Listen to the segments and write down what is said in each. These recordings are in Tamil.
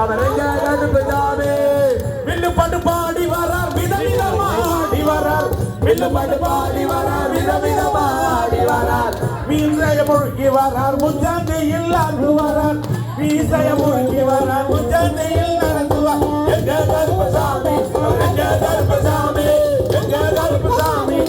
அவர் எங்க கருப்பசாமி வில்லு பாட்டு பாடி வரார் விதவிதமா ஆடி வரார் வில்லு பாட்டு பாடி வரார் விதவிதமா ஆடி வரார் மீசைய முழுக்கி வரார் முச்சாந்தையில் நடந்து வரார் மீசைய முழுக்கி வரார் முச்சாந்தையில் நடந்து வரார் எங்க கருப்பசாமி எங்க கருப்பசாமி எங்க கருப்பசாமி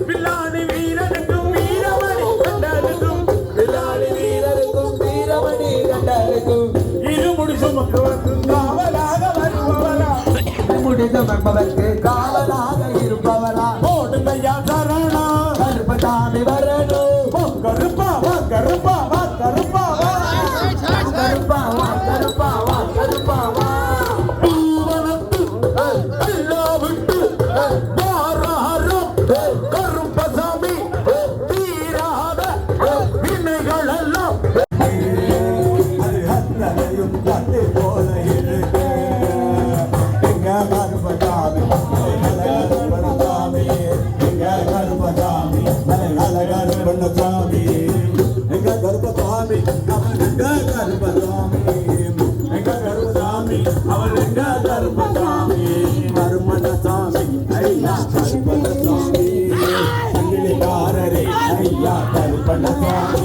பில்லாணி வீரனுக்கும் வீரமணி கண்டனுக்கும் பில்லாணி வீரனுக்கும் வீரமணி கண்டனுக்கும் இருமுடி சுமக்குவதற்கும் காவலாக வருபவரா இருமுடி சுமப்பதற்கு காவலாக இருப்பவரா ஓடுமையா சரணா கருப்பசாமி வரணும் கருப்பா வா கருப்பா வா கருப்பா வா கருப்பா வா கருப்பா வா கருப்பா வா பூவனத்து அல்லா விட்டு மாறாரம் கருப்பசாமி தீராத வினைகள் எல்லாம் அது அத்தனையும் கட்டு போல இருக்கு எங்க கருப்பசாமி கருப்பசாமி எங்க கருப்பசாமி கருப்பசாமி எங்க கருப்பசாமி அவன் எங்க கருப்பசாமி எங்க கருப்பசாமி அவன் எங்க கருப்பசாமி கருமணசாமி ஐயா கருப்பணசாமி சங்கிலிக்காரரே ஐயா கருப்பணசாமி